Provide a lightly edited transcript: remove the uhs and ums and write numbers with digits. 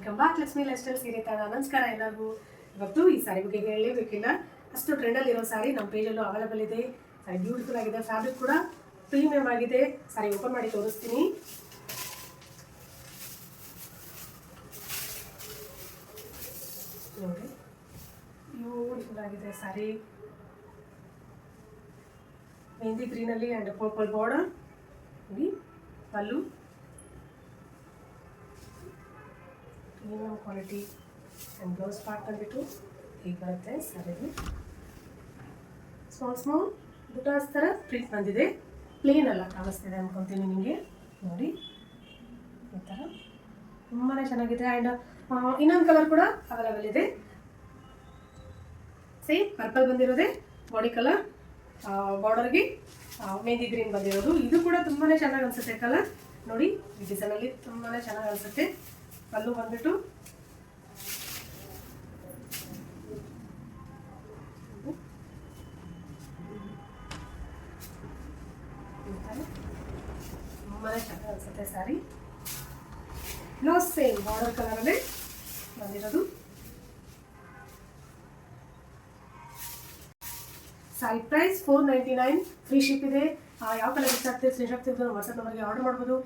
Welcome back Lakshmi life style ಸೀರೆ ತಾಣ. ನಮಸ್ಕಾರ ಎಲ್ಲರಿಗೂ. ಇವತ್ತು ಈ ಸಾರಿ ಬಗ್ಗೆ ಹೇಳಲೇಬೇಕಿಲ್ಲ, ಅಷ್ಟು ಟ್ರೆಂಡಲ್ಲಿರೋ ಸಾರಿ ನಮ್ಮ ಪೇಜಲ್ಲೂ ಅವೈಲೇಬಲ್ ಇದೆ. ಸಾರಿ ಬ್ಯೂಟಿಫುಲ್ ಆಗಿದೆ, ಫ್ಯಾಬ್ರಿಕ್ ಕೂಡ ಪ್ರೀಮಿಯಂ ಆಗಿದೆ. ಸಾರಿ ಓಪನ್ ಮಾಡಿ ತೋರಿಸ್ತೀನಿ. ನೋಡಿ, ಬ್ಯೂಟಿಫುಲ್ ಆಗಿದೆ ಸಾರಿ. ಮೆಹಂದಿ ಗ್ರೀನಲ್ಲಿ ಆ್ಯಂಡ್ ಪರ್ಪಲ್ ಬಾರ್ಡರ್ ನೋಡಿ. Pallu premium quality and blouse part ಬಂದುಬಿಟ್ಟು ಹೀಗೆ ಬರುತ್ತೆ ಸಾರಿದು. ಸ್ಮಾಲ್ ಬುಟಾಸ್ ಥರ ಪ್ರಿಂಟ್ ಬಂದಿದೆ, ಪ್ಲೇನ್ ಎಲ್ಲ ಕಾಣಿಸ್ತಿದೆ ಅಂದ್ಕೊತೀನಿ ನಿಮಗೆ. ನೋಡಿ ಈ ಥರ ತುಂಬಾ ಚೆನ್ನಾಗಿದೆ. ಆ್ಯಂಡ್ ಇನ್ನೊಂದು ಕಲರ್ ಕೂಡ ಅವೈಲೇಬಲ್ ಇದೆ. ಸೇಮ್ ಪರ್ಪಲ್ ಬಂದಿರೋದೆ ಬಾಡಿ ಕಲರ್, ಬಾರ್ಡರ್ಗೆ ಮೆಹಂದಿ ಗ್ರೀನ್ ಬಂದಿರೋದು. ಇದು ಕೂಡ ತುಂಬಾ ಚೆನ್ನಾಗಿ ಅನಿಸುತ್ತೆ ಕಲರ್. ನೋಡಿ ಈ ಡಿಸೈನಲ್ಲಿ ತುಂಬಾ ಚೆನ್ನಾಗಿ ಅನಿಸುತ್ತೆ. ಪಲ್ಲು ಬಂದ್ಬಿಟ್ಟು ತುಂಬಾ ಚೆನ್ನಾಗಿ ಅನಿಸುತ್ತೆ ಸ್ಯಾರಿ. ಬ್ಲೌಸ್ ಸೇಮ್ ಬಾರ್ಡರ್ ಕಲರಲ್ಲೇ ಬಂದಿರೋದು. ಸಾರಿ ಪ್ರೈಸ್ 499, ಫ್ರೀ ಶಿಪ್ ಇದೆ. ಯಾವ ಕಲರ್ ಇಷ್ಟ ಆಗ್ತದೆ ಸ್ಕ್ರೀನ್ಶಾಟ್ ತೆಗೆದು ವಾಟ್ಸಪ್ ನಂಬರ್ಗೆ ಆರ್ಡರ್ ಮಾಡ್ಬೋದು.